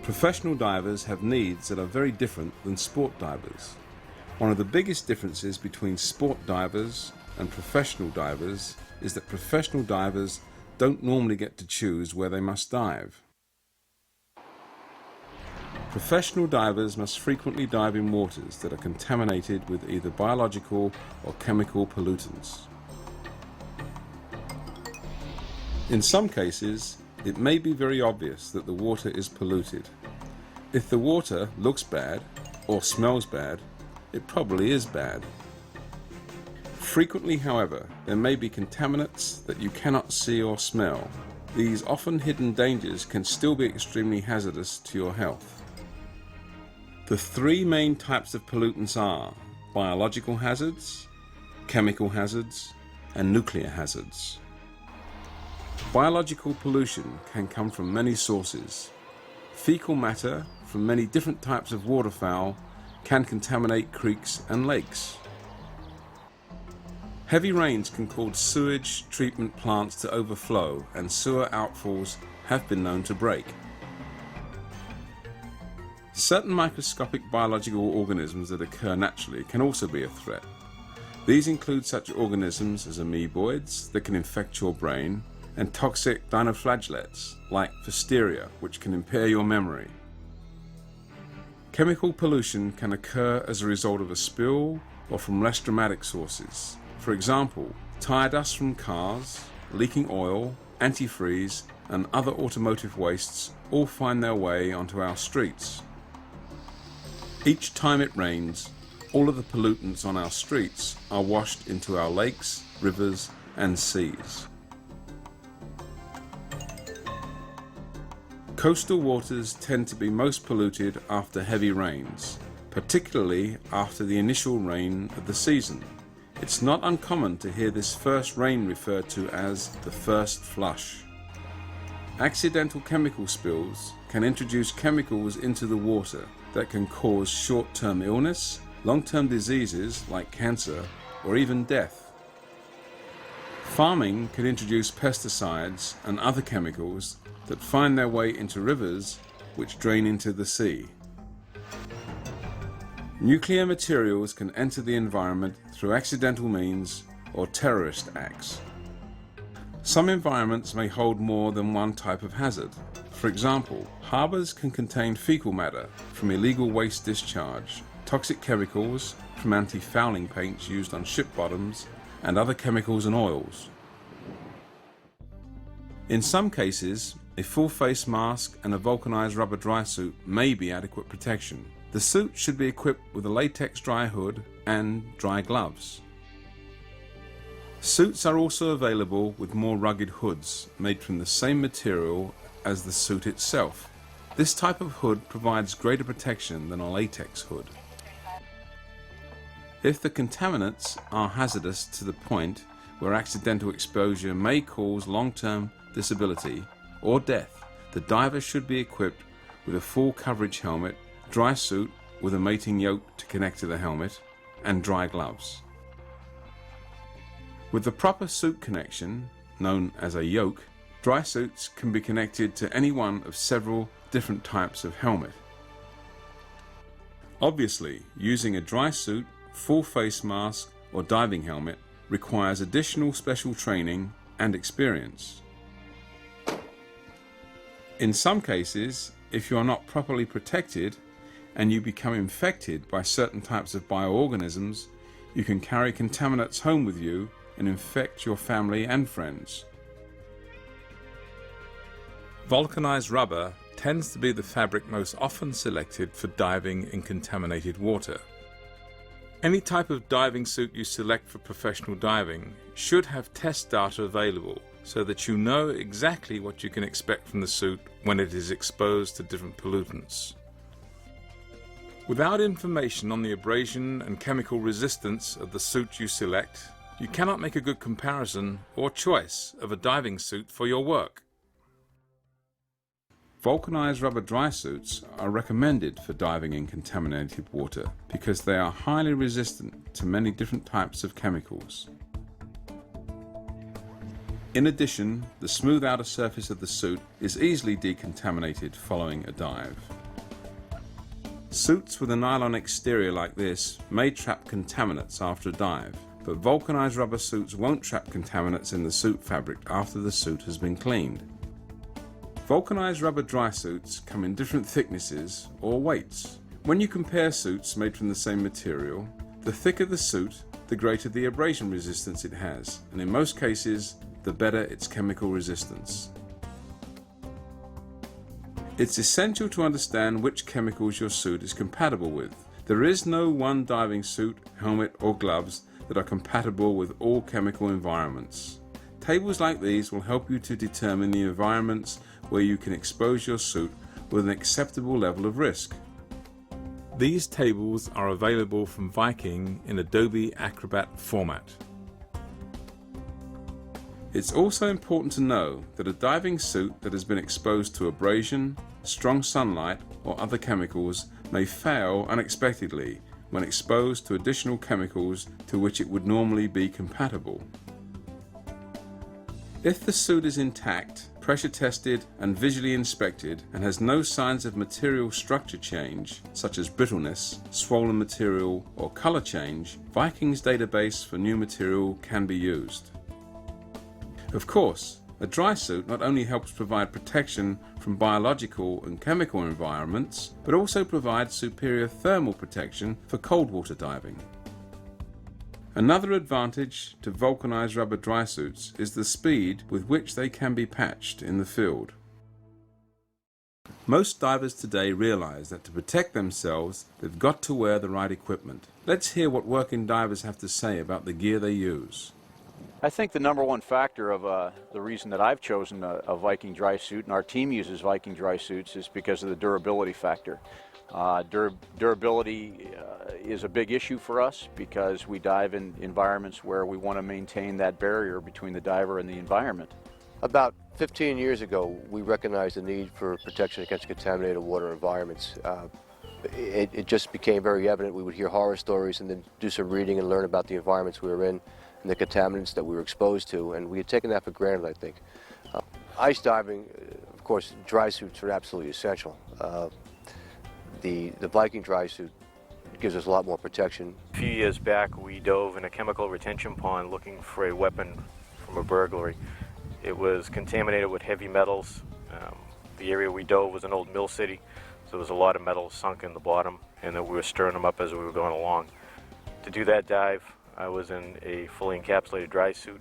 Professional divers have needs that are very different than sport divers. One of the biggest differences between sport divers and professional divers is that professional divers don't normally get to choose where they must dive. Professional divers must frequently dive in waters that are contaminated with either biological or chemical pollutants. In some cases, it may be very obvious that the water is polluted. If the water looks bad or smells bad, it probably is bad. Frequently, however, there may be contaminants that you cannot see or smell. These often hidden dangers can still be extremely hazardous to your health. The three main types of pollutants are biological hazards, chemical hazards, and nuclear hazards. Biological pollution can come from many sources. Fecal matter from many different types of waterfowl can contaminate creeks and lakes. Heavy rains can cause sewage treatment plants to overflow, and sewer outfalls have been known to break. Certain microscopic biological organisms that occur naturally can also be a threat. These include such organisms as amoeboids that can infect your brain, and toxic dinoflagellates like Pfiesteria, which can impair your memory. Chemical pollution can occur as a result of a spill or from less dramatic sources. For example, tire dust from cars, leaking oil, antifreeze, and other automotive wastes all find their way onto our streets. Each time it rains, all of the pollutants on our streets are washed into our lakes, rivers, and seas. Coastal waters tend to be most polluted after heavy rains, particularly after the initial rain of the season. It's not uncommon to hear this first rain referred to as the first flush. Accidental chemical spills can introduce chemicals into the water that can cause short-term illness, long-term diseases like cancer, or even death. Farming can introduce pesticides and other chemicals that find their way into rivers which drain into the sea. Nuclear materials can enter the environment through accidental means or terrorist acts. Some environments may hold more than one type of hazard. For example, harbours can contain fecal matter from illegal waste discharge, toxic chemicals from anti-fouling paints used on ship bottoms, and other chemicals and oils. In some cases, a full face mask and a vulcanized rubber dry suit may be adequate protection. The suit should be equipped with a latex dry hood and dry gloves. Suits are also available with more rugged hoods made from the same material as the suit itself. This type of hood provides greater protection than a latex hood. If the contaminants are hazardous to the point where accidental exposure may cause long-term disability or death, the diver should be equipped with a full coverage helmet, dry suit with a mating yoke to connect to the helmet, and dry gloves. With the proper suit connection, known as a yoke, dry suits can be connected to any one of several different types of helmet. Obviously, using a dry suit, full face mask, or diving helmet requires additional special training and experience. In some cases, if you are not properly protected and you become infected by certain types of bioorganisms, you can carry contaminants home with you and infect your family and friends. Vulcanized rubber tends to be the fabric most often selected for diving in contaminated water. Any type of diving suit you select for professional diving should have test data available so that you know exactly what you can expect from the suit when it is exposed to different pollutants. Without information on the abrasion and chemical resistance of the suit you select, You cannot make a good comparison or choice of a diving suit for your work. Vulcanized rubber dry suits are recommended for diving in contaminated water because they are highly resistant to many different types of chemicals. In addition, the smooth outer surface of the suit is easily decontaminated following a dive. Suits with a nylon exterior like this may trap contaminants after a dive, but vulcanized rubber suits won't trap contaminants in the suit fabric after the suit has been cleaned. Vulcanized rubber dry suits come in different thicknesses or weights. When you compare suits made from the same material, the thicker the suit, the greater the abrasion resistance it has, and in most cases, the better its chemical resistance. It's essential to understand which chemicals your suit is compatible with. There is no one diving suit, helmet or gloves that are compatible with all chemical environments. Tables like these will help you to determine the environments where you can expose your suit with an acceptable level of risk. These tables are available from Viking in Adobe Acrobat format. It's also important to know that a diving suit that has been exposed to abrasion, strong sunlight or other chemicals may fail unexpectedly when exposed to additional chemicals to which it would normally be compatible. If the suit is intact, pressure tested and visually inspected and has no signs of material structure change, such as brittleness, swollen material or color change, Viking's database for new material can be used. Of course, a dry suit not only helps provide protection from biological and chemical environments, but also provides superior thermal protection for cold water diving. Another advantage to vulcanized rubber dry suits is the speed with which they can be patched in the field. Most divers today realize that to protect themselves, they've got to wear the right equipment. Let's hear what working divers have to say about the gear they use. I think the number one factor of the reason that I've chosen a Viking dry suit, and our team uses Viking dry suits, is because of the durability factor. Durability is a big issue for us because we dive in environments where we want to maintain that barrier between the diver and the environment. About 15 years ago, we recognized the need for protection against contaminated water environments. It just became very evident. We would hear horror stories and then do some reading and learn about the environments we were in and the contaminants that we were exposed to, and we had taken that for granted, I think. Ice diving, of course, dry suits are absolutely essential. The Viking dry suit gives us a lot more protection. A few years back, we dove in a chemical retention pond looking for a weapon from a burglary. It was contaminated with heavy metals. The area we dove was an old mill city, so there was a lot of metals sunk in the bottom, and then we were stirring them up as we were going along. To do that dive, I was in a fully encapsulated dry suit.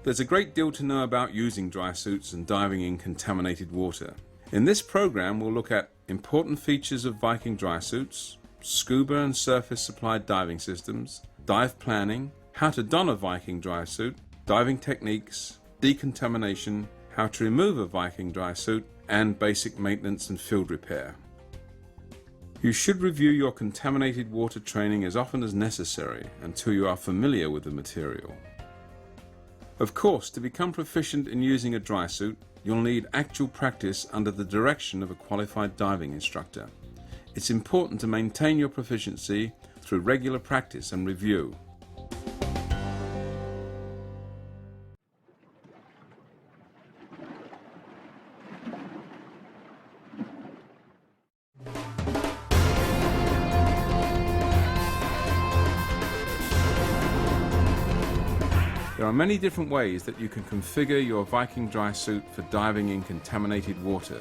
There's a great deal to know about using dry suits and diving in contaminated water. In this program, we'll look at important features of Viking dry suits, scuba and surface supplied diving systems, dive planning, how to don a Viking dry suit, diving techniques, decontamination, how to remove a Viking dry suit, and basic maintenance and field repair. You should review your contaminated water training as often as necessary until you are familiar with the material. Of course, to become proficient in using a dry suit, you'll need actual practice under the direction of a qualified diving instructor. It's important to maintain your proficiency through regular practice and review. There are many different ways that you can configure your Viking dry suit for diving in contaminated water.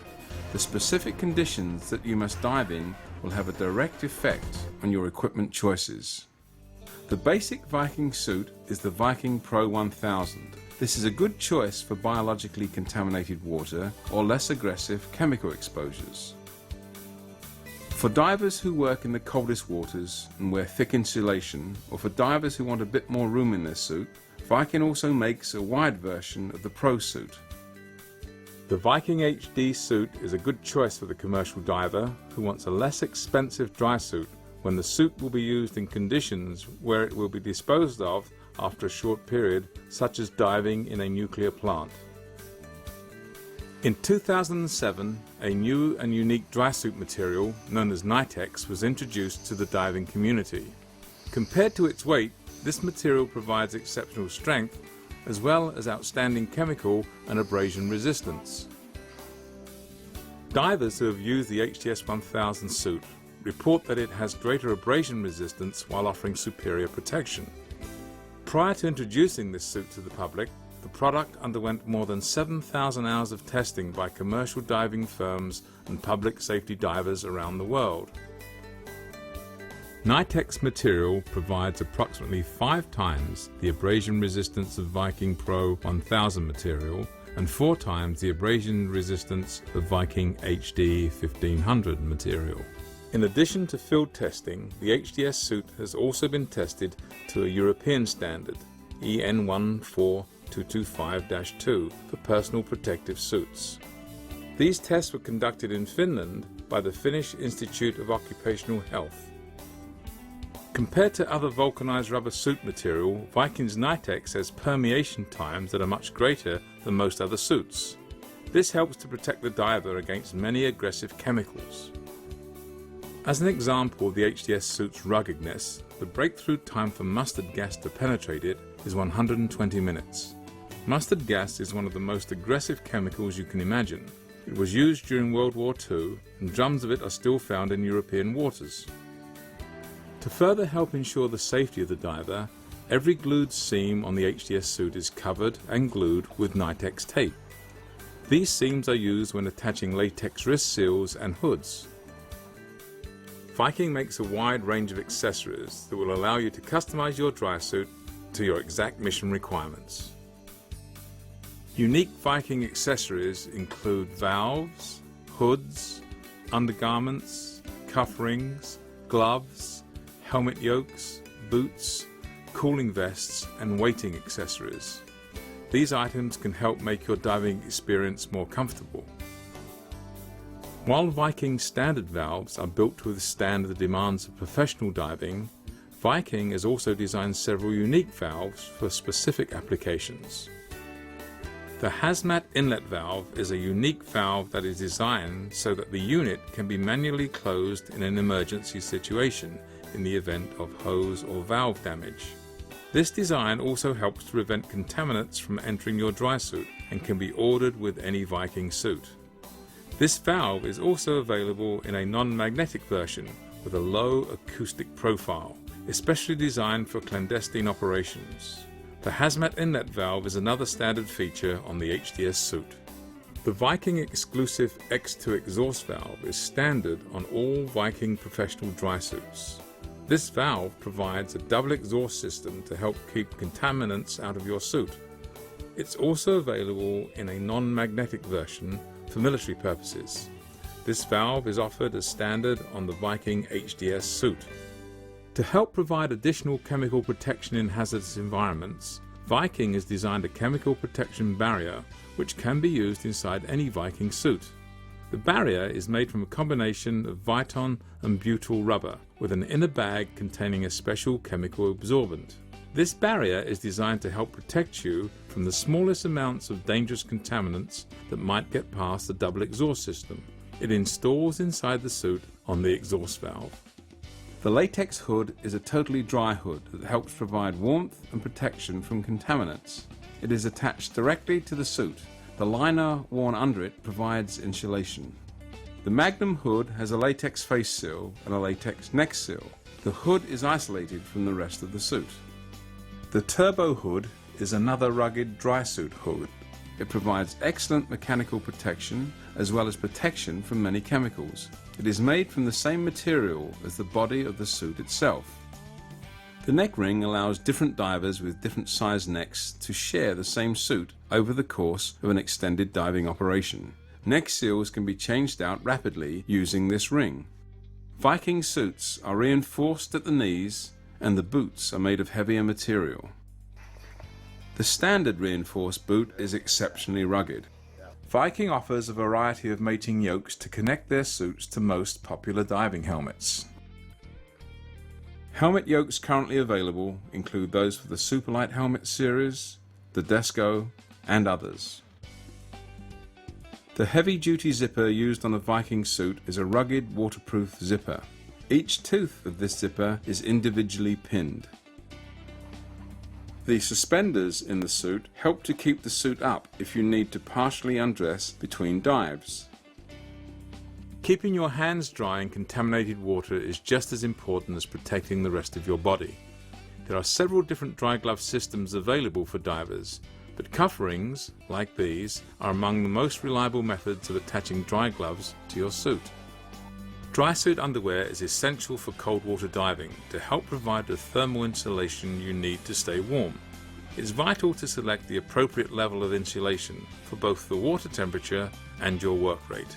The specific conditions that you must dive in will have a direct effect on your equipment choices. The basic Viking suit is the Viking Pro 1000. This is a good choice for biologically contaminated water or less aggressive chemical exposures. For divers who work in the coldest waters and wear thick insulation, or for divers who want a bit more room in their suit, Viking also makes a wide version of the Pro suit. The Viking HD suit is a good choice for the commercial diver who wants a less expensive dry suit when the suit will be used in conditions where it will be disposed of after a short period, such as diving in a nuclear plant. In 2007, a new and unique dry suit material known as Nitex was introduced to the diving community. Compared to its weight, this material provides exceptional strength as well as outstanding chemical and abrasion resistance. Divers who have used the HDS 1000 suit report that it has greater abrasion resistance while offering superior protection. Prior to introducing this suit to the public, the product underwent more than 7,000 hours of testing by commercial diving firms and public safety divers around the world. Nitex material provides approximately 5 times the abrasion resistance of Viking Pro 1000 material and 4 times the abrasion resistance of Viking HD 1500 material. In addition to field testing, the HDS suit has also been tested to a European standard, EN 14225-2, for personal protective suits. These tests were conducted in Finland by the Finnish Institute of Occupational Health. Compared to other vulcanized rubber suit material, Viking's Nitex has permeation times that are much greater than most other suits. This helps to protect the diver against many aggressive chemicals. As an example of the HDS suit's ruggedness, the breakthrough time for mustard gas to penetrate it is 120 minutes. Mustard gas is one of the most aggressive chemicals you can imagine. It was used during World War II, and drums of it are still found in European waters. To further help ensure the safety of the diver, every glued seam on the HDS suit is covered and glued with Nitex tape. These seams are used when attaching latex wrist seals and hoods. Viking makes a wide range of accessories that will allow you to customize your dry suit to your exact mission requirements. Unique Viking accessories include valves, hoods, undergarments, cuff rings, gloves, helmet yokes, boots, cooling vests, and weighting accessories. These items can help make your diving experience more comfortable. While Viking standard valves are built to withstand the demands of professional diving, Viking has also designed several unique valves for specific applications. The hazmat inlet valve is a unique valve that is designed so that the unit can be manually closed in an emergency situation in the event of hose or valve damage. This design also helps to prevent contaminants from entering your dry suit and can be ordered with any Viking suit. This valve is also available in a non-magnetic version with a low acoustic profile, especially designed for clandestine operations. The hazmat inlet valve is another standard feature on the HDS suit. The Viking exclusive X2 exhaust valve is standard on all Viking professional dry suits. This valve provides a double exhaust system to help keep contaminants out of your suit. It's also available in a non-magnetic version for military purposes. This valve is offered as standard on the Viking HDS suit. To help provide additional chemical protection in hazardous environments, Viking has designed a chemical protection barrier which can be used inside any Viking suit. The barrier is made from a combination of Viton and butyl rubber with an inner bag containing a special chemical absorbent. This barrier is designed to help protect you from the smallest amounts of dangerous contaminants that might get past the double exhaust system. It installs inside the suit on the exhaust valve. The latex hood is a totally dry hood that helps provide warmth and protection from contaminants. It is attached directly to the suit. The liner worn under it provides insulation. The Magnum hood has a latex face seal and a latex neck seal. The hood is isolated from the rest of the suit. The Turbo hood is another rugged dry suit hood. It provides excellent mechanical protection as well as protection from many chemicals. It is made from the same material as the body of the suit itself. The neck ring allows different divers with different sized necks to share the same suit over the course of an extended diving operation. Neck seals can be changed out rapidly using this ring. Viking suits are reinforced at the knees and the boots are made of heavier material. The standard reinforced boot is exceptionally rugged. Viking offers a variety of mating yokes to connect their suits to most popular diving helmets. Helmet yokes currently available include those for the Superlight helmet series, the Desco, and others. The heavy-duty zipper used on a Viking suit is a rugged, waterproof zipper. Each tooth of this zipper is individually pinned. The suspenders in the suit help to keep the suit up if you need to partially undress between dives. Keeping your hands dry in contaminated water is just as important as protecting the rest of your body. There are several different dry glove systems available for divers, but cuff rings, like these, are among the most reliable methods of attaching dry gloves to your suit. Dry suit underwear is essential for cold water diving to help provide the thermal insulation you need to stay warm. It's vital to select the appropriate level of insulation for both the water temperature and your work rate.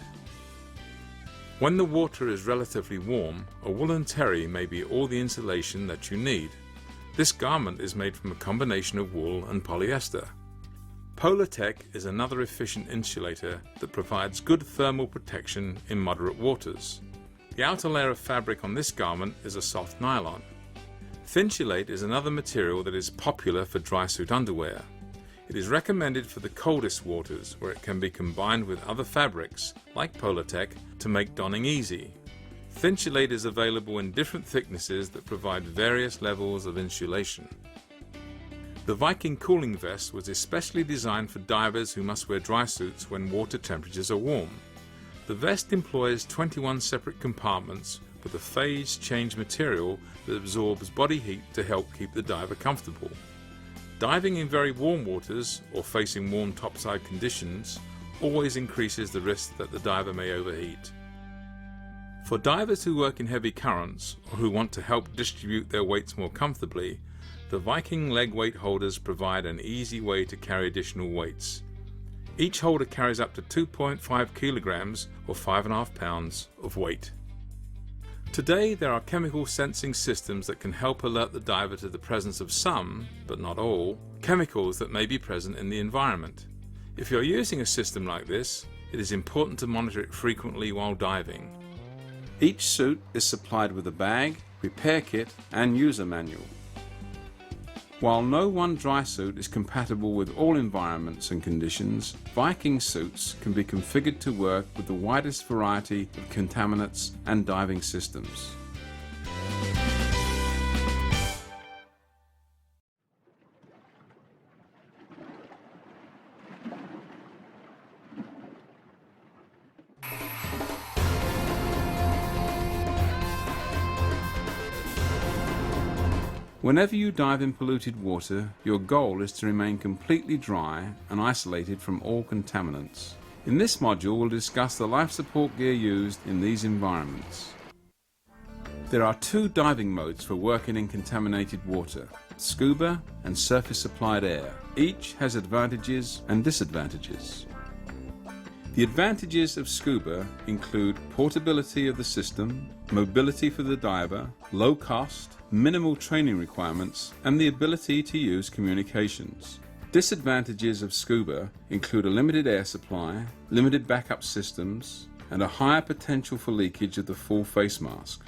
When the water is relatively warm, a woolen terry may be all the insulation that you need. This garment is made from a combination of wool and polyester. Polartec is another efficient insulator that provides good thermal protection in moderate waters. The outer layer of fabric on this garment is a soft nylon. Thinsulate is another material that is popular for dry suit underwear. It is recommended for the coldest waters where it can be combined with other fabrics, like Polartec, to make donning easy. Thinsulate is available in different thicknesses that provide various levels of insulation. The Viking cooling vest was especially designed for divers who must wear dry suits when water temperatures are warm. The vest employs 21 separate compartments with a phase change material that absorbs body heat to help keep the diver comfortable. Diving in very warm waters or facing warm topside conditions always increases the risk that the diver may overheat. For divers who work in heavy currents or who want to help distribute their weights more comfortably, the Viking leg weight holders provide an easy way to carry additional weights. Each holder carries up to 2.5 kilograms or 5.5 pounds of weight. Today there are chemical sensing systems that can help alert the diver to the presence of some, but not all, chemicals that may be present in the environment. If you're using a system like this, it is important to monitor it frequently while diving. Each suit is supplied with a bag, repair kit and user manual. While no one dry suit is compatible with all environments and conditions, Viking suits can be configured to work with the widest variety of contaminants and diving systems. Whenever you dive in polluted water, your goal is to remain completely dry and isolated from all contaminants. In this module, we'll discuss the life support gear used in these environments. There are two diving modes for working in contaminated water: scuba and surface supplied air. Each has advantages and disadvantages. The advantages of scuba include portability of the system, mobility for the diver, low cost, minimal training requirements, and the ability to use communications. Disadvantages of scuba include a limited air supply, limited backup systems, and a higher potential for leakage of the full face mask.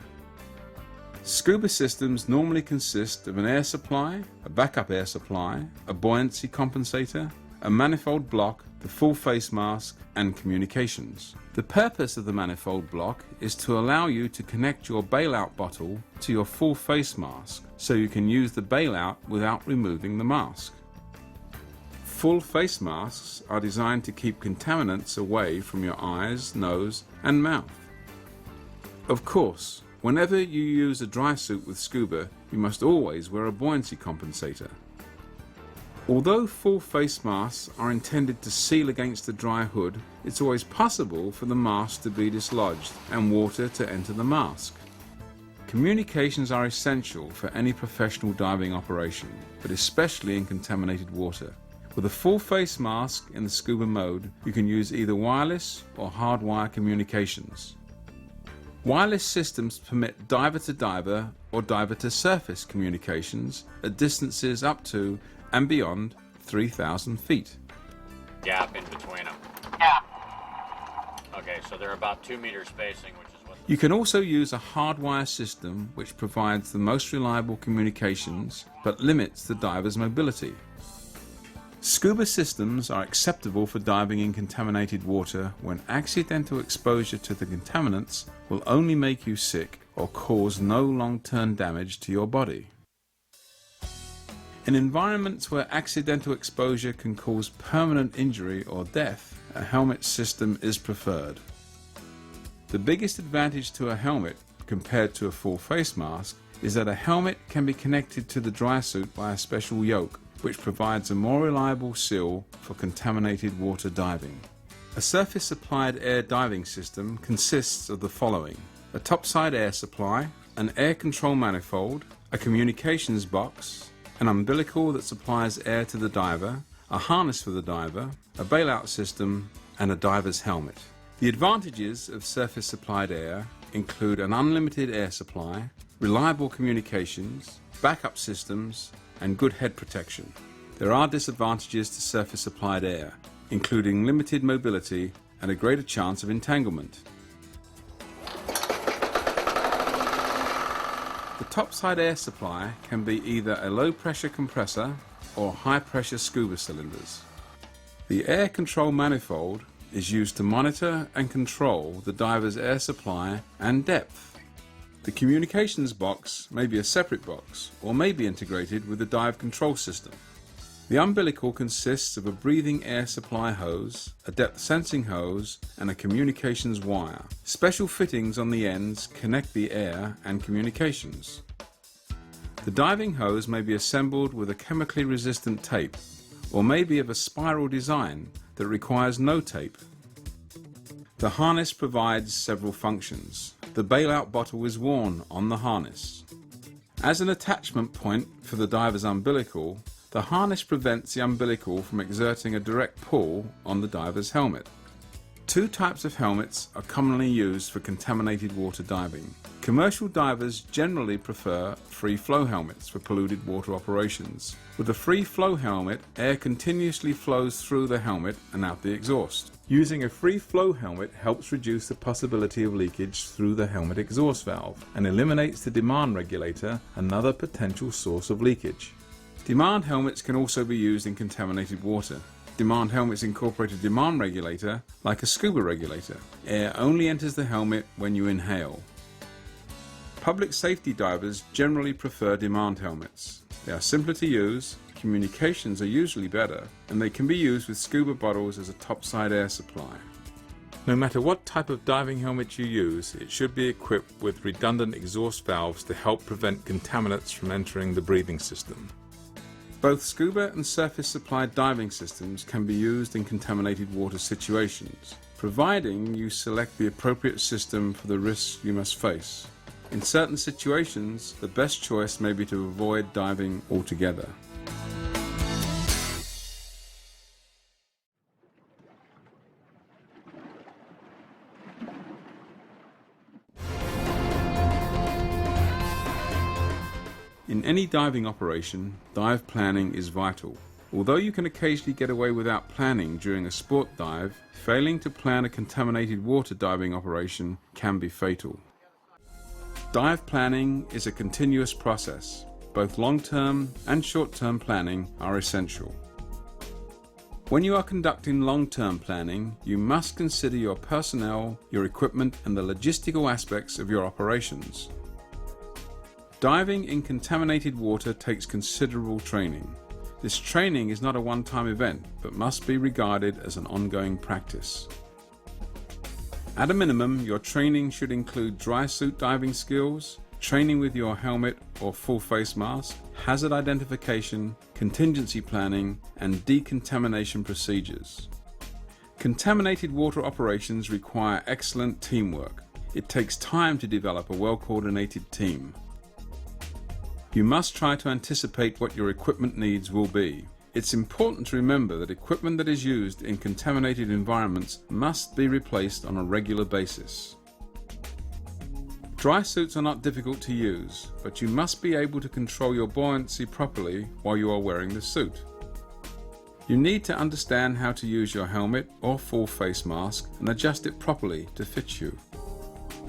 Scuba systems normally consist of an air supply, a backup air supply, a buoyancy compensator, a manifold block, the full face mask, and communications. The purpose of the manifold block is to allow you to connect your bailout bottle to your full face mask so you can use the bailout without removing the mask. Full face masks are designed to keep contaminants away from your eyes, nose, and mouth. Of course, whenever you use a dry suit with scuba, you must always wear a buoyancy compensator. Although full face masks are intended to seal against the dry hood, it's always possible for the mask to be dislodged and water to enter the mask. Communications are essential for any professional diving operation, but especially in contaminated water. With a full face mask in the scuba mode, you can use either wireless or hardwire communications. Wireless systems permit diver-to-diver or diver-to-surface communications at distances up to and beyond 3,000 feet. Gap in between them. Yeah. Okay, so they're about 2 meter spacing, which is what You can also use a hardwire system which provides the most reliable communications but limits the diver's mobility. Scuba systems are acceptable for diving in contaminated water when accidental exposure to the contaminants will only make you sick or cause no long-term damage to your body. In environments where accidental exposure can cause permanent injury or death, a helmet system is preferred. The biggest advantage to a helmet compared to a full face mask is that a helmet can be connected to the dry suit by a special yoke, which provides a more reliable seal for contaminated water diving. A surface-supplied air diving system consists of the following: a topside air supply, an air control manifold, a communications box, an umbilical that supplies air to the diver, a harness for the diver, a bailout system, and a diver's helmet. The advantages of surface-supplied air include an unlimited air supply, reliable communications, backup systems, and good head protection. There are disadvantages to surface-supplied air, including limited mobility and a greater chance of entanglement. The topside air supply can be either a low-pressure compressor or high-pressure scuba cylinders. The air control manifold is used to monitor and control the diver's air supply and depth. The communications box may be a separate box or may be integrated with the dive control system. The umbilical consists of a breathing air supply hose, a depth sensing hose, and a communications wire. Special fittings on the ends connect the air and communications. The diving hose may be assembled with a chemically resistant tape or may be of a spiral design that requires no tape. The harness provides several functions. The bailout bottle is worn on the harness. As an attachment point for the diver's umbilical, the harness prevents the umbilical from exerting a direct pull on the diver's helmet. Two types of helmets are commonly used for contaminated water diving. Commercial divers generally prefer free flow helmets for polluted water operations. With a free flow helmet, air continuously flows through the helmet and out the exhaust. Using a free flow helmet helps reduce the possibility of leakage through the helmet exhaust valve and eliminates the demand regulator, another potential source of leakage. Demand helmets can also be used in contaminated water. Demand helmets incorporate a demand regulator like a scuba regulator. Air only enters the helmet when you inhale. Public safety divers generally prefer demand helmets. They are simpler to use, communications are usually better, and they can be used with scuba bottles as a topside air supply. No matter what type of diving helmet you use, it should be equipped with redundant exhaust valves to help prevent contaminants from entering the breathing system. Both scuba and surface-supplied diving systems can be used in contaminated water situations, providing you select the appropriate system for the risks you must face. In certain situations, the best choice may be to avoid diving altogether. In any diving operation, dive planning is vital. Although you can occasionally get away without planning during a sport dive, failing to plan a contaminated water diving operation can be fatal. Dive planning is a continuous process. Both long-term and short-term planning are essential. When you are conducting long-term planning, you must consider your personnel, your equipment, and the logistical aspects of your operations. Diving in contaminated water takes considerable training. This training is not a one-time event, but must be regarded as an ongoing practice. At a minimum, your training should include dry suit diving skills, training with your helmet or full face mask, hazard identification, contingency planning, and decontamination procedures. Contaminated water operations require excellent teamwork. It takes time to develop a well-coordinated team. You must try to anticipate what your equipment needs will be. It's important to remember that equipment that is used in contaminated environments must be replaced on a regular basis. Dry suits are not difficult to use, but you must be able to control your buoyancy properly while you are wearing the suit. You need to understand how to use your helmet or full face mask and adjust it properly to fit you.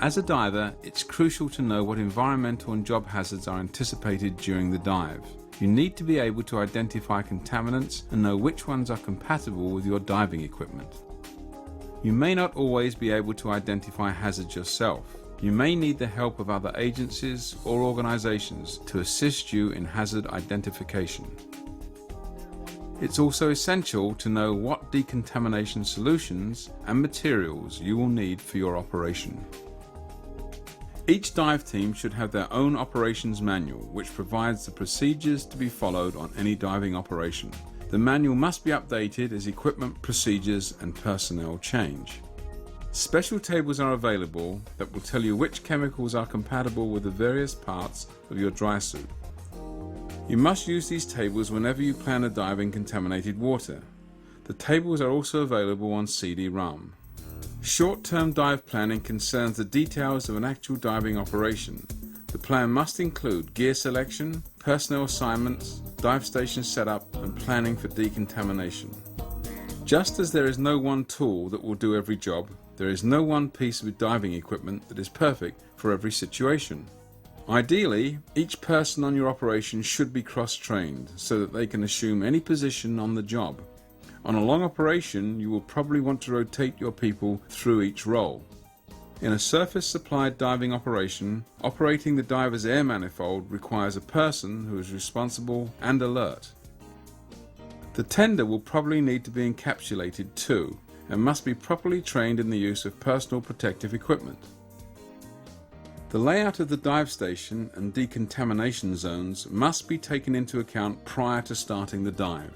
As a diver, it's crucial to know what environmental and job hazards are anticipated during the dive. You need to be able to identify contaminants and know which ones are compatible with your diving equipment. You may not always be able to identify hazards yourself. You may need the help of other agencies or organizations to assist you in hazard identification. It's also essential to know what decontamination solutions and materials you will need for your operation. Each dive team should have their own operations manual, which provides the procedures to be followed on any diving operation. The manual must be updated as equipment, procedures, and personnel change. Special tables are available that will tell you which chemicals are compatible with the various parts of your dry suit. You must use these tables whenever you plan a dive in contaminated water. The tables are also available on CD-ROM. Short-term dive planning concerns the details of an actual diving operation. The plan must include gear selection, personnel assignments, dive station setup, and planning for decontamination. Just as there is no one tool that will do every job, there is no one piece of diving equipment that is perfect for every situation. Ideally, each person on your operation should be cross-trained so that they can assume any position on the job. On a long operation, you will probably want to rotate your people through each role. In a surface-supplied diving operation, operating the diver's air manifold requires a person who is responsible and alert. The tender will probably need to be encapsulated too, and must be properly trained in the use of personal protective equipment. The layout of the dive station and decontamination zones must be taken into account prior to starting the dive.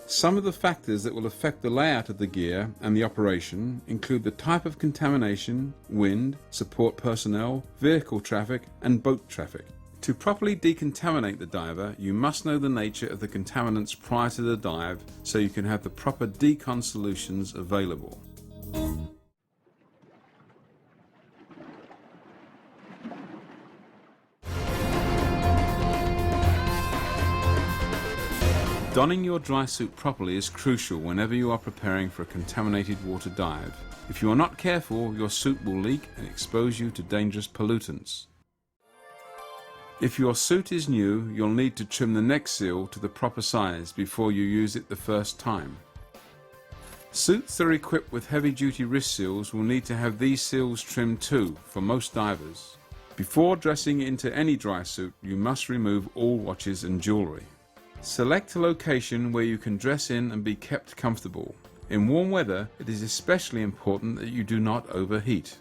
Some of the factors that will affect the layout of the gear and the operation include the type of contamination, wind, support personnel, vehicle traffic, and boat traffic. To properly decontaminate the diver, you must know the nature of the contaminants prior to the dive so you can have the proper decon solutions available. Donning your dry suit properly is crucial whenever you are preparing for a contaminated water dive. If you are not careful, your suit will leak and expose you to dangerous pollutants. If your suit is new, you'll need to trim the neck seal to the proper size before you use it the first time. Suits that are equipped with heavy-duty wrist seals will need to have these seals trimmed too for most divers. Before dressing into any dry suit, you must remove all watches and jewellery. Select a location where you can dress in and be kept comfortable. In warm weather, it is especially important that you do not overheat.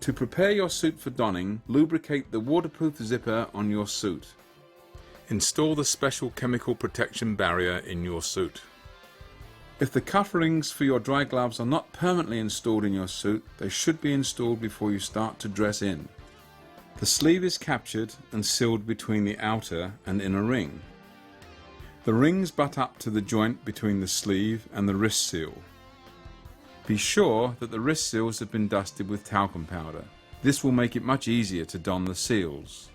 To prepare your suit for donning, lubricate the waterproof zipper on your suit. Install the special chemical protection barrier in your suit. If the cuff rings for your dry gloves are not permanently installed in your suit, they should be installed before you start to dress in. The sleeve is captured and sealed between the outer and inner ring. The rings butt up to the joint between the sleeve and the wrist seal. Be sure that the wrist seals have been dusted with talcum powder. This will make it much easier to don the seals.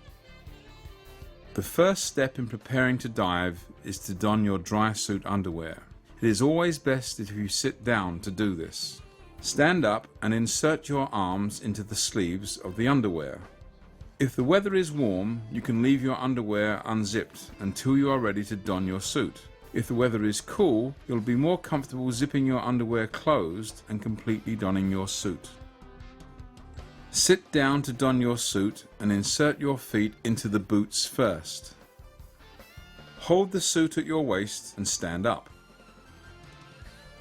The first step in preparing to dive is to don your dry suit underwear. It is always best if you sit down to do this. Stand up and insert your arms into the sleeves of the underwear. If the weather is warm, you can leave your underwear unzipped until you are ready to don your suit. If the weather is cool, you'll be more comfortable zipping your underwear closed and completely donning your suit. Sit down to don your suit and insert your feet into the boots first. Hold the suit at your waist and stand up.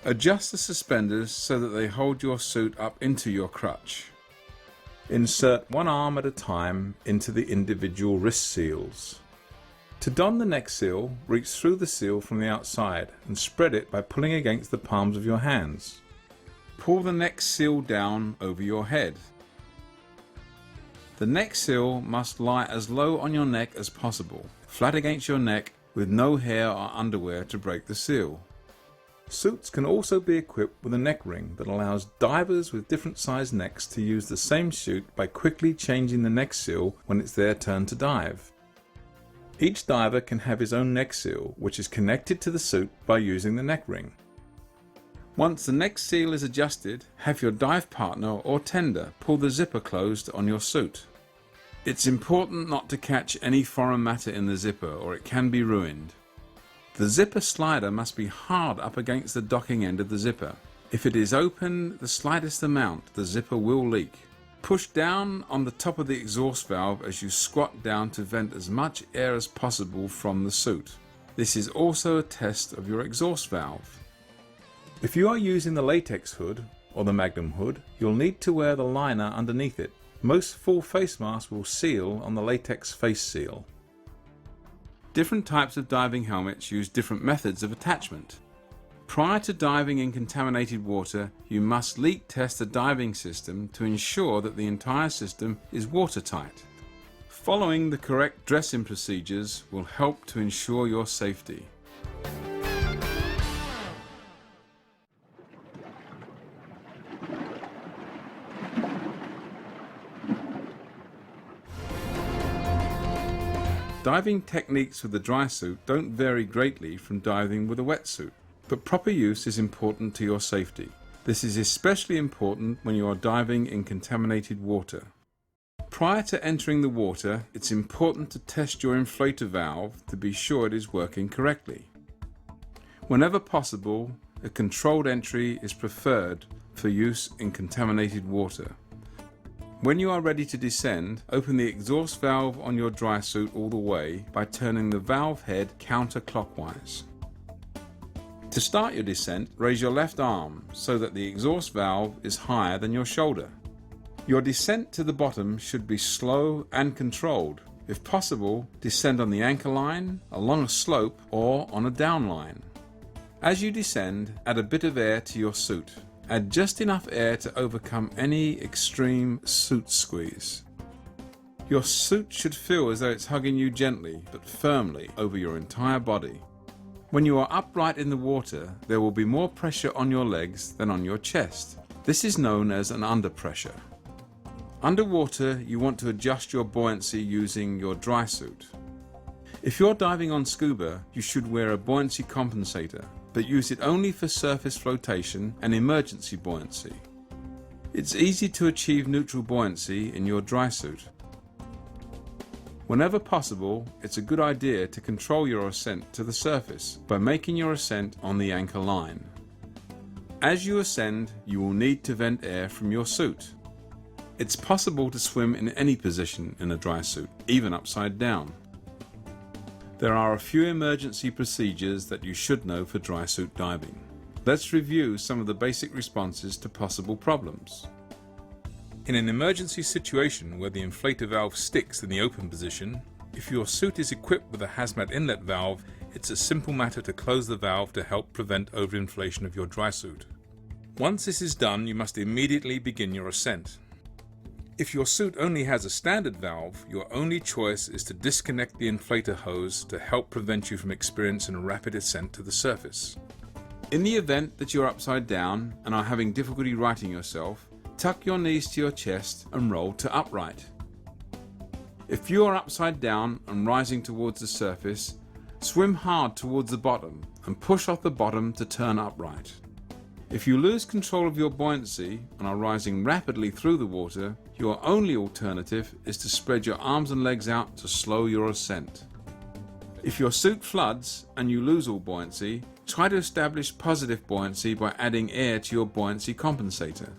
Adjust the suspenders so that they hold your suit up into your crutch. Insert one arm at a time into the individual wrist seals. To don the neck seal, reach through the seal from the outside and spread it by pulling against the palms of your hands. Pull the neck seal down over your head. The neck seal must lie as low on your neck as possible, flat against your neck with no hair or underwear to break the seal. Suits can also be equipped with a neck ring that allows divers with different sized necks to use the same suit by quickly changing the neck seal when it's their turn to dive. Each diver can have his own neck seal, which is connected to the suit by using the neck ring. Once the neck seal is adjusted, have your dive partner or tender pull the zipper closed on your suit. It's important not to catch any foreign matter in the zipper or it can be ruined. The zipper slider must be hard up against the docking end of the zipper. If it is open the slightest amount, the zipper will leak. Push down on the top of the exhaust valve as you squat down to vent as much air as possible from the suit. This is also a test of your exhaust valve. If you are using the latex hood or the Magnum hood, you'll need to wear the liner underneath it. Most full face masks will seal on the latex face seal. Different types of diving helmets use different methods of attachment. Prior to diving in contaminated water, you must leak test the diving system to ensure that the entire system is watertight. Following the correct dressing procedures will help to ensure your safety. Diving techniques with the dry suit don't vary greatly from diving with a wetsuit, but proper use is important to your safety. This is especially important when you are diving in contaminated water. Prior to entering the water, it's important to test your inflator valve to be sure it is working correctly. Whenever possible, a controlled entry is preferred for use in contaminated water. When you are ready to descend, open the exhaust valve on your dry suit all the way by turning the valve head counterclockwise. To start your descent, raise your left arm so that the exhaust valve is higher than your shoulder. Your descent to the bottom should be slow and controlled. If possible, descend on the anchor line, along a slope, or on a down line. As you descend, add a bit of air to your suit. Add just enough air to overcome any extreme suit squeeze. Your suit should feel as though it's hugging you gently but firmly over your entire body. When you are upright in the water, there will be more pressure on your legs than on your chest. This is known as an underpressure. Underwater, you want to adjust your buoyancy using your dry suit. If you're diving on scuba, you should wear a buoyancy compensator, but use it only for surface flotation and emergency buoyancy. It's easy to achieve neutral buoyancy in your dry suit. Whenever possible, it's a good idea to control your ascent to the surface by making your ascent on the anchor line. As you ascend, you will need to vent air from your suit. It's possible to swim in any position in a dry suit, even upside down. There are a few emergency procedures that you should know for dry suit diving. Let's review some of the basic responses to possible problems. In an emergency situation where the inflator valve sticks in the open position, if your suit is equipped with a hazmat inlet valve, it's a simple matter to close the valve to help prevent overinflation of your dry suit. Once this is done, you must immediately begin your ascent. If your suit only has a standard valve, your only choice is to disconnect the inflator hose to help prevent you from experiencing a rapid ascent to the surface. In the event that you're upside down and are having difficulty righting yourself, tuck your knees to your chest and roll to upright. If you are upside down and rising towards the surface, swim hard towards the bottom and push off the bottom to turn upright. If you lose control of your buoyancy and are rising rapidly through the water, your only alternative is to spread your arms and legs out to slow your ascent. If your suit floods and you lose all buoyancy, try to establish positive buoyancy by adding air to your buoyancy compensator.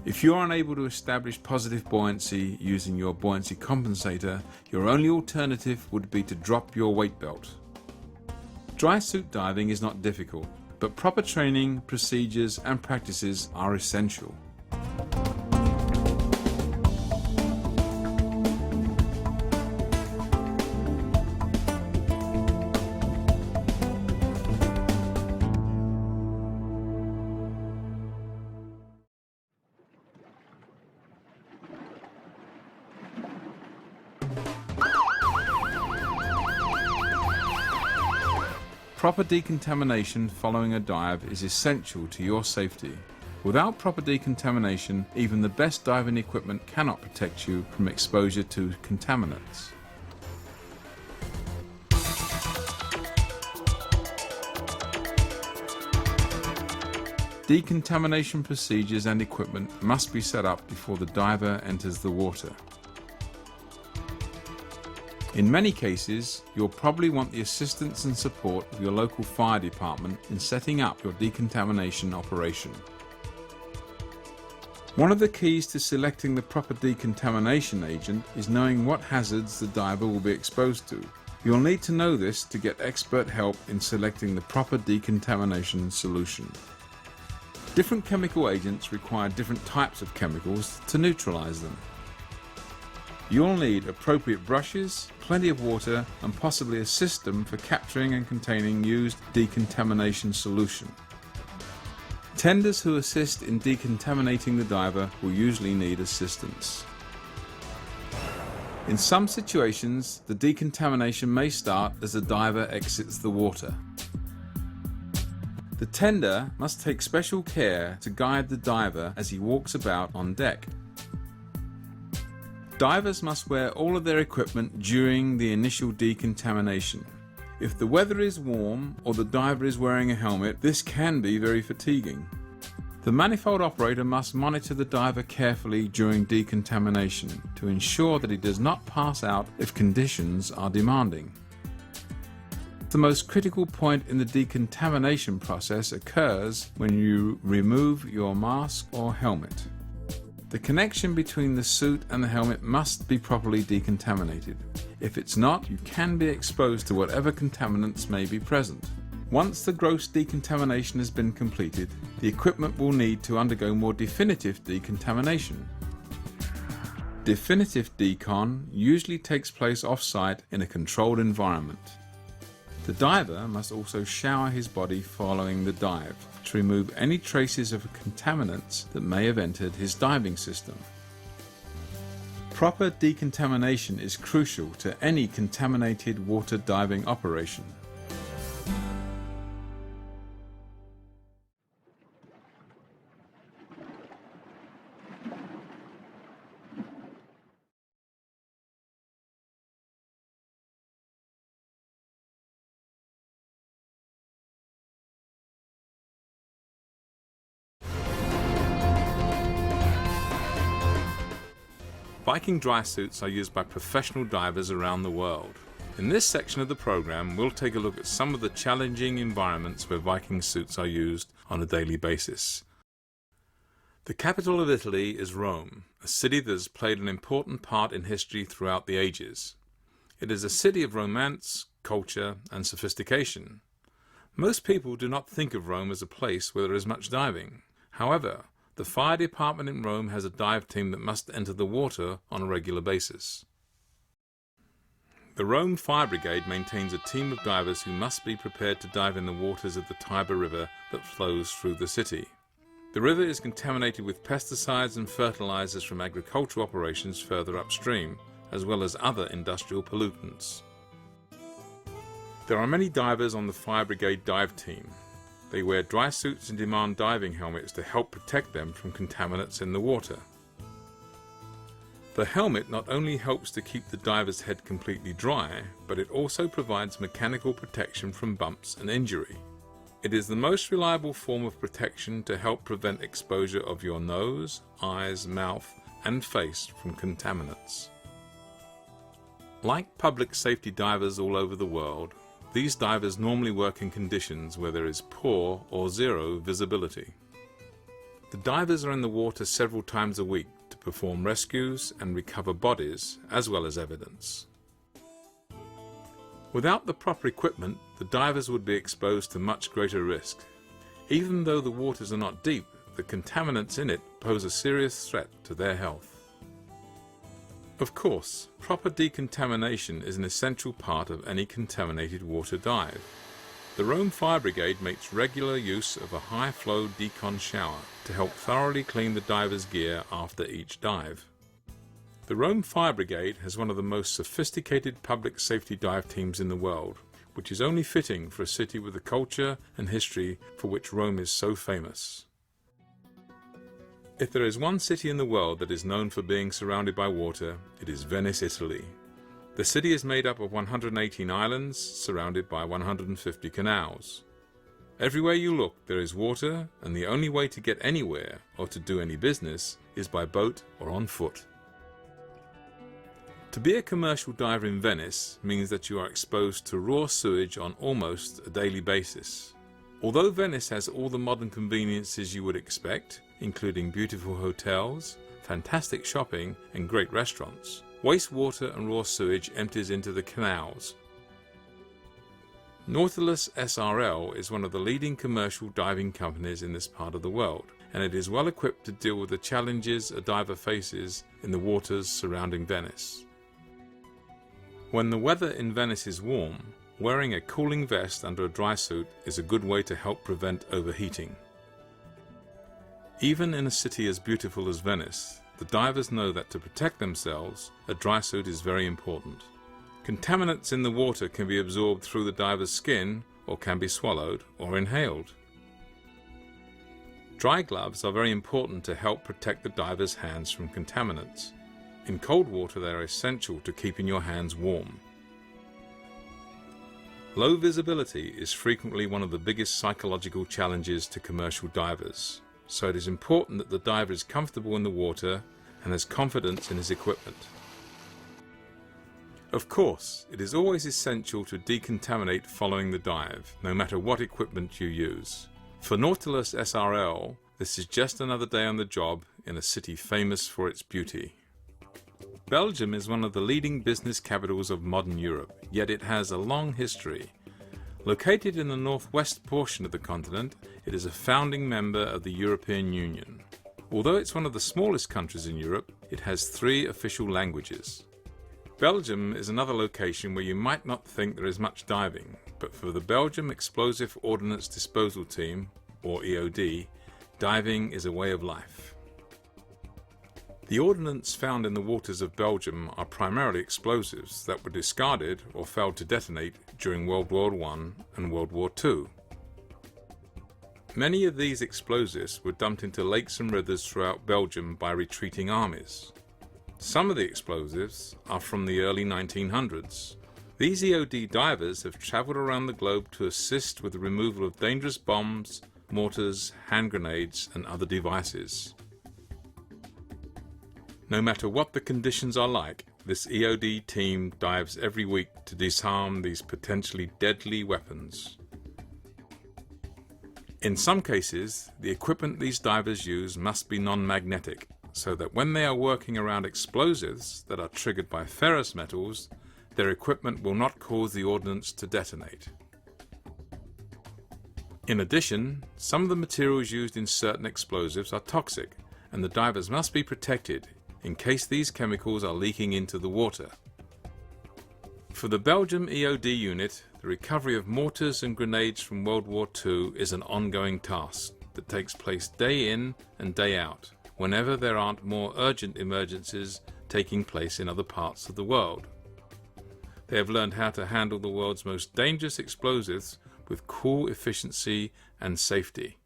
If you are unable to establish positive buoyancy using your buoyancy compensator, your only alternative would be to drop your weight belt. Dry suit diving is not difficult, but proper training, procedures and practices are essential. Proper decontamination following a dive is essential to your safety. Without proper decontamination, even the best diving equipment cannot protect you from exposure to contaminants. Decontamination procedures and equipment must be set up before the diver enters the water. In many cases, you'll probably want the assistance and support of your local fire department in setting up your decontamination operation. One of the keys to selecting the proper decontamination agent is knowing what hazards the diver will be exposed to. You'll need to know this to get expert help in selecting the proper decontamination solution. Different chemical agents require different types of chemicals to neutralize them. You'll need appropriate brushes, plenty of water, and possibly a system for capturing and containing used decontamination solution. Tenders who assist in decontaminating the diver will usually need assistance. In some situations, the decontamination may start as the diver exits the water. The tender must take special care to guide the diver as he walks about on deck. Divers must wear all of their equipment during the initial decontamination. If the weather is warm or the diver is wearing a helmet, this can be very fatiguing. The manifold operator must monitor the diver carefully during decontamination to ensure that he does not pass out if conditions are demanding. The most critical point in the decontamination process occurs when you remove your mask or helmet. The connection between the suit and the helmet must be properly decontaminated. If it's not, you can be exposed to whatever contaminants may be present. Once the gross decontamination has been completed, the equipment will need to undergo more definitive decontamination. Definitive decon usually takes place off-site in a controlled environment. The diver must also shower his body following the dive to remove any traces of contaminants that may have entered his diving system. Proper decontamination is crucial to any contaminated water diving operation. Viking dry suits are used by professional divers around the world. In this section of the program, we'll take a look at some of the challenging environments where Viking suits are used on a daily basis. The capital of Italy is Rome, a city that has played an important part in history throughout the ages. It is a city of romance, culture, and sophistication. Most people do not think of Rome as a place where there is much diving. However, the fire department in Rome has a dive team that must enter the water on a regular basis. The Rome Fire Brigade maintains a team of divers who must be prepared to dive in the waters of the Tiber River that flows through the city. The river is contaminated with pesticides and fertilizers from agricultural operations further upstream, as well as other industrial pollutants. There are many divers on the Fire Brigade dive team. They wear dry suits and demand diving helmets to help protect them from contaminants in the water. The helmet not only helps to keep the diver's head completely dry, but it also provides mechanical protection from bumps and injury. It is the most reliable form of protection to help prevent exposure of your nose, eyes, mouth, and face from contaminants. Like public safety divers all over the world, these divers normally work in conditions where there is poor or zero visibility. The divers are in the water several times a week to perform rescues and recover bodies as well as evidence. Without the proper equipment, the divers would be exposed to much greater risk. Even though the waters are not deep, the contaminants in it pose a serious threat to their health. Of course, proper decontamination is an essential part of any contaminated water dive. The Rome Fire Brigade makes regular use of a high-flow decon shower to help thoroughly clean the diver's gear after each dive. The Rome Fire Brigade has one of the most sophisticated public safety dive teams in the world, which is only fitting for a city with the culture and history for which Rome is so famous. If there is one city in the world that is known for being surrounded by water, it is Venice, Italy. The city is made up of 118 islands surrounded by 150 canals. Everywhere you look there is water, and the only way to get anywhere or to do any business is by boat or on foot. To be a commercial diver in Venice means that you are exposed to raw sewage on almost a daily basis. Although Venice has all the modern conveniences you would expect, including beautiful hotels, fantastic shopping and great restaurants, wastewater and raw sewage empties into the canals. Nautilus SRL is one of the leading commercial diving companies in this part of the world, and it is well equipped to deal with the challenges a diver faces in the waters surrounding Venice. When the weather in Venice is warm, wearing a cooling vest under a dry suit is a good way to help prevent overheating. Even in a city as beautiful as Venice, the divers know that to protect themselves, a dry suit is very important. Contaminants in the water can be absorbed through the diver's skin or can be swallowed or inhaled. Dry gloves are very important to help protect the diver's hands from contaminants. In cold water they are essential to keeping your hands warm. Low visibility is frequently one of the biggest psychological challenges to commercial divers, so it is important that the diver is comfortable in the water and has confidence in his equipment. Of course, it is always essential to decontaminate following the dive, no matter what equipment you use. For Nautilus SRL, this is just another day on the job in a city famous for its beauty. Belgium is one of the leading business capitals of modern Europe, yet it has a long history. Located in the northwest portion of the continent, it is a founding member of the European Union. Although it's one of the smallest countries in Europe, it has 3 official languages. Belgium is another location where you might not think there is much diving, but for the Belgium Explosive Ordnance Disposal Team, or EOD, diving is a way of life. The ordnance found in the waters of Belgium are primarily explosives that were discarded or failed to detonate during World War I and World War II. Many of these explosives were dumped into lakes and rivers throughout Belgium by retreating armies. Some of the explosives are from the early 1900s. These EOD divers have travelled around the globe to assist with the removal of dangerous bombs, mortars, hand grenades and other devices. No matter what the conditions are like, this EOD team dives every week to disarm these potentially deadly weapons. In some cases, the equipment these divers use must be non-magnetic, so that when they are working around explosives that are triggered by ferrous metals, their equipment will not cause the ordnance to detonate. In addition, some of the materials used in certain explosives are toxic, and the divers must be protected in case these chemicals are leaking into the water. For the Belgium EOD unit, the recovery of mortars and grenades from World War II is an ongoing task that takes place day in and day out, whenever there aren't more urgent emergencies taking place in other parts of the world. They have learned how to handle the world's most dangerous explosives with cool efficiency and safety.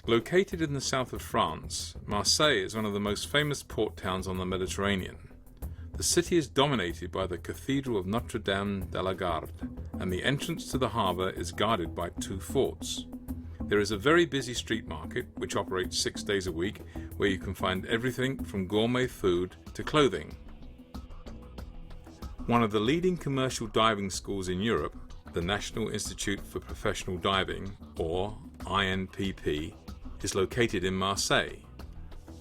Located in the south of France, Marseille is one of the most famous port towns on the Mediterranean. The city is dominated by the Cathedral of Notre Dame de la Garde, and the entrance to the harbour is guarded by 2 forts. There is a very busy street market, which operates 6 days a week, where you can find everything from gourmet food to clothing. One of the leading commercial diving schools in Europe, the National Institute for Professional Diving, or INPP, is located in Marseille.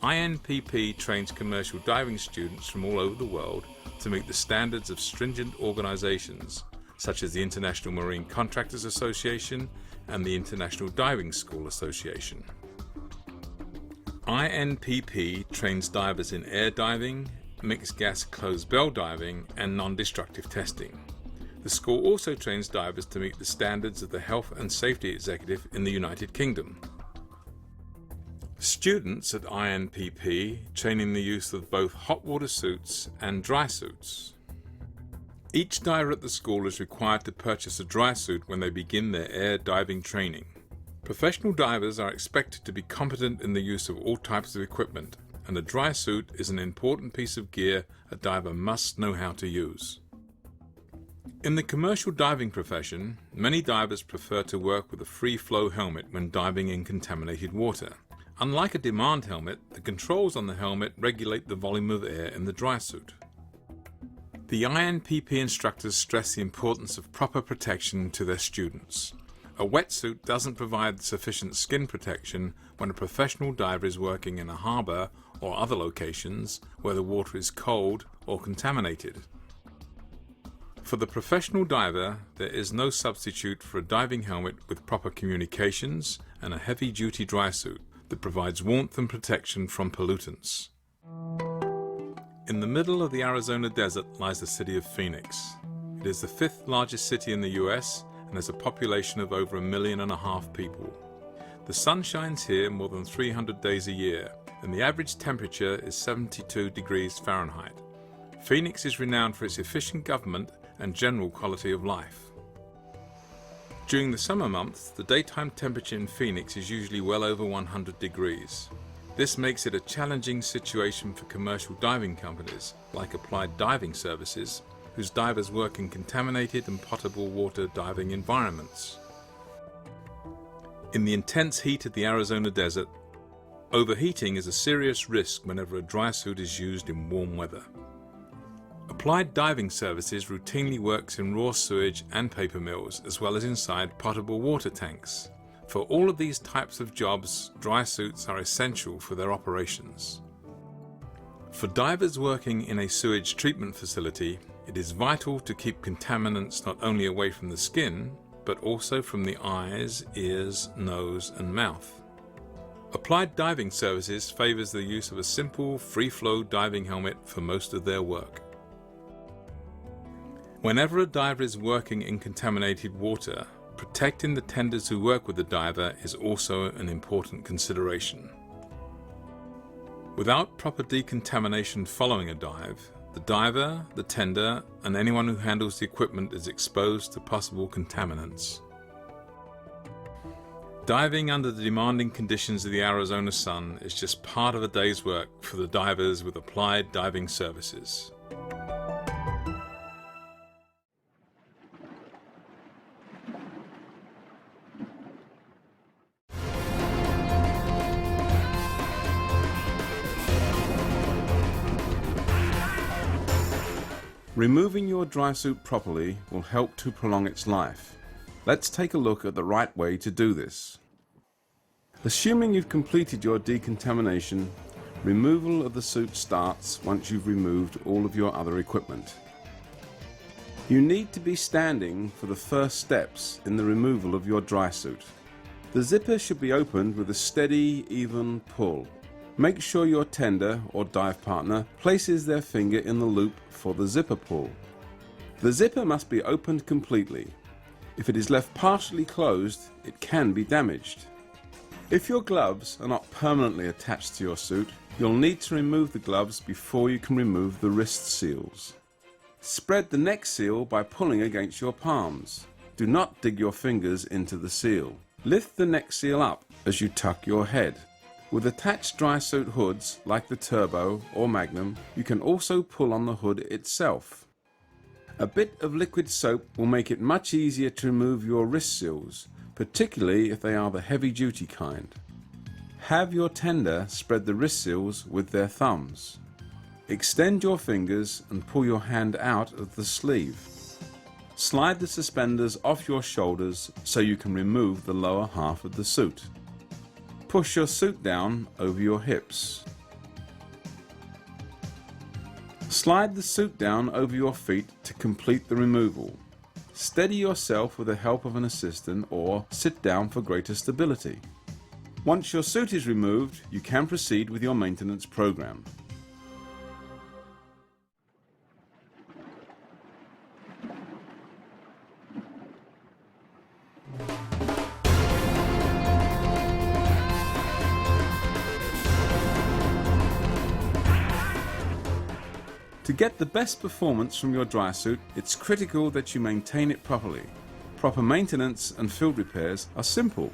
INPP trains commercial diving students from all over the world to meet the standards of stringent organisations, such as the International Marine Contractors Association and the International Diving School Association. INPP trains divers in air diving, mixed gas closed bell diving and non-destructive testing. The school also trains divers to meet the standards of the Health and Safety Executive in the United Kingdom. Students at INPP train in the use of both hot water suits and dry suits. Each diver at the school is required to purchase a dry suit when they begin their air diving training. Professional divers are expected to be competent in the use of all types of equipment, and a dry suit is an important piece of gear a diver must know how to use. In the commercial diving profession, many divers prefer to work with a free-flow helmet when diving in contaminated water. Unlike a demand helmet, the controls on the helmet regulate the volume of air in the dry suit. The INPP instructors stress the importance of proper protection to their students. A wetsuit doesn't provide sufficient skin protection when a professional diver is working in a harbour or other locations where the water is cold or contaminated. For the professional diver, there is no substitute for a diving helmet with proper communications and a heavy-duty dry suit that provides warmth and protection from pollutants. In the middle of the Arizona desert lies the city of Phoenix. It is the 5th largest city in the US and has a population of over 1.5 million people. The sun shines here more than 300 days a year, and the average temperature is 72 degrees Fahrenheit. Phoenix is renowned for its efficient government and general quality of life. During the summer months, the daytime temperature in Phoenix is usually well over 100 degrees. This makes it a challenging situation for commercial diving companies, like Applied Diving Services, whose divers work in contaminated and potable water diving environments. In the intense heat of the Arizona desert, overheating is a serious risk whenever a dry suit is used in warm weather. Applied Diving Services routinely works in raw sewage and paper mills, as well as inside potable water tanks. For all of these types of jobs, dry suits are essential for their operations. For divers working in a sewage treatment facility, it is vital to keep contaminants not only away from the skin, but also from the eyes, ears, nose, and mouth. Applied Diving Services favors the use of a simple, free-flow diving helmet for most of their work. Whenever a diver is working in contaminated water, protecting the tenders who work with the diver is also an important consideration. Without proper decontamination following a dive, the diver, the tender, and anyone who handles the equipment is exposed to possible contaminants. Diving under the demanding conditions of the Arizona sun is just part of a day's work for the divers with Applied Diving Services. Removing your dry suit properly will help to prolong its life. Let's take a look at the right way to do this. Assuming you've completed your decontamination, removal of the suit starts once you've removed all of your other equipment. You need to be standing for the first steps in the removal of your dry suit. The zipper should be opened with a steady, even pull. Make sure your tender or dive partner places their finger in the loop for the zipper pull. The zipper must be opened completely. If it is left partially closed, it can be damaged. If your gloves are not permanently attached to your suit, you'll need to remove the gloves before you can remove the wrist seals. Spread the neck seal by pulling against your palms. Do not dig your fingers into the seal. Lift the neck seal up as you tuck your head. With attached dry suit hoods like the Turbo or Magnum, you can also pull on the hood itself. A bit of liquid soap will make it much easier to remove your wrist seals, particularly if they are the heavy-duty kind. Have your tender spread the wrist seals with their thumbs. Extend your fingers and pull your hand out of the sleeve. Slide the suspenders off your shoulders so you can remove the lower half of the suit. Push your suit down over your hips. Slide the suit down over your feet to complete the removal. Steady yourself with the help of an assistant or sit down for greater stability. Once your suit is removed, you can proceed with your maintenance program. To get the best performance from your dry suit, it's critical that you maintain it properly. Proper maintenance and field repairs are simple.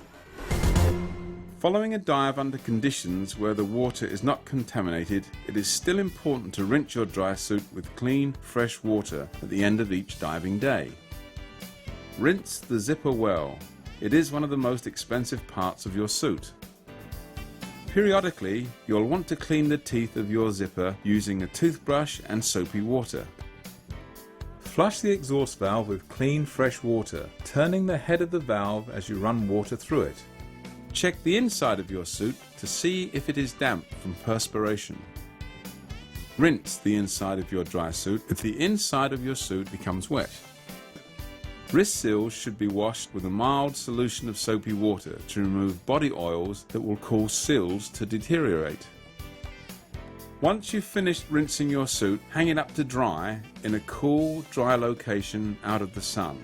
Following a dive under conditions where the water is not contaminated, it is still important to rinse your dry suit with clean, fresh water at the end of each diving day. Rinse the zipper well. It is one of the most expensive parts of your suit. Periodically, you'll want to clean the teeth of your zipper using a toothbrush and soapy water. Flush the exhaust valve with clean, fresh water, turning the head of the valve as you run water through it. Check the inside of your suit to see if it is damp from perspiration. Rinse the inside of your dry suit if the inside of your suit becomes wet. Wrist seals should be washed with a mild solution of soapy water to remove body oils that will cause seals to deteriorate. Once you've finished rinsing your suit, hang it up to dry in a cool, dry location out of the sun.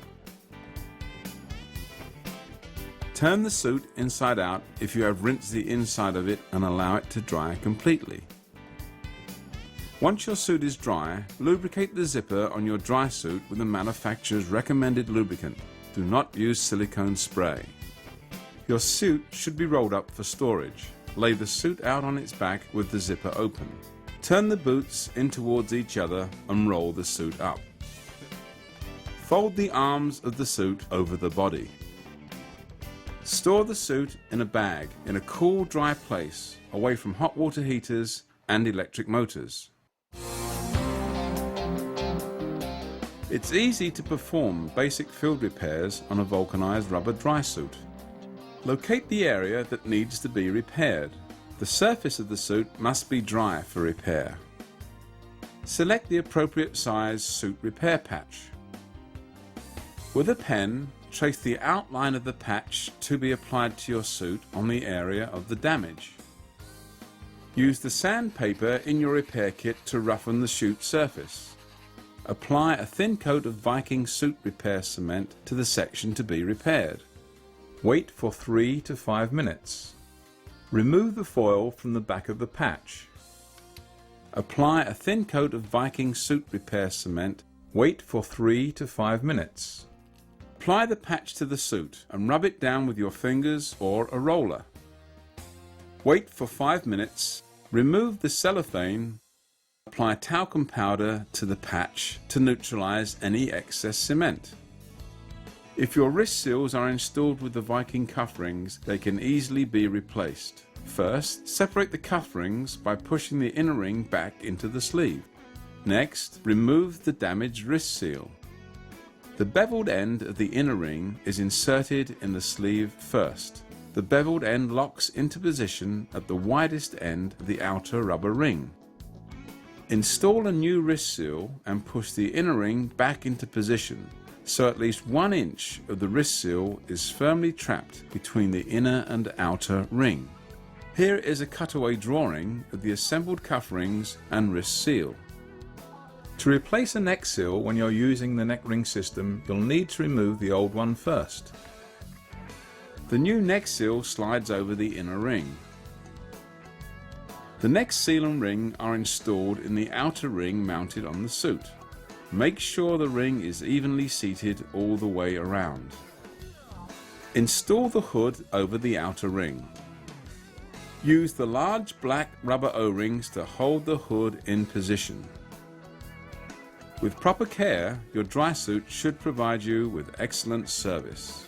Turn the suit inside out if you have rinsed the inside of it and allow it to dry completely. Once your suit is dry, lubricate the zipper on your dry suit with the manufacturer's recommended lubricant. Do not use silicone spray. Your suit should be rolled up for storage. Lay the suit out on its back with the zipper open. Turn the boots in towards each other and roll the suit up. Fold the arms of the suit over the body. Store the suit in a bag in a cool, dry place, away from hot water heaters and electric motors. It's easy to perform basic field repairs on a vulcanized rubber dry suit. Locate the area that needs to be repaired. The surface of the suit must be dry for repair. Select the appropriate size suit repair patch. With a pen, trace the outline of the patch to be applied to your suit on the area of the damage. Use the sandpaper in your repair kit to roughen the suit surface. Apply a thin coat of Viking suit repair cement to the section to be repaired. Wait for 3 to 5 minutes. Remove the foil from the back of the patch. Apply a thin coat of Viking suit repair cement. Wait for 3 to 5 minutes. Apply the patch to the suit and rub it down with your fingers or a roller. Wait for 5 minutes. Remove the cellophane. Apply talcum powder to the patch to neutralize any excess cement. If your wrist seals are installed with the Viking cuff rings, they can easily be replaced. First, separate the cuff rings by pushing the inner ring back into the sleeve. Next, remove the damaged wrist seal. The beveled end of the inner ring is inserted in the sleeve first. The beveled end locks into position at the widest end of the outer rubber ring. Install a new wrist seal and push the inner ring back into position, so at least 1 inch of the wrist seal is firmly trapped between the inner and outer ring. Here is a cutaway drawing of the assembled cuff rings and wrist seal. To replace a neck seal when you're using the neck ring system, you'll need to remove the old one first. The new neck seal slides over the inner ring. The neck seal and ring are installed in the outer ring mounted on the suit. Make sure the ring is evenly seated all the way around. Install the hood over the outer ring. Use the large black rubber O-rings to hold the hood in position. With proper care, your dry suit should provide you with excellent service.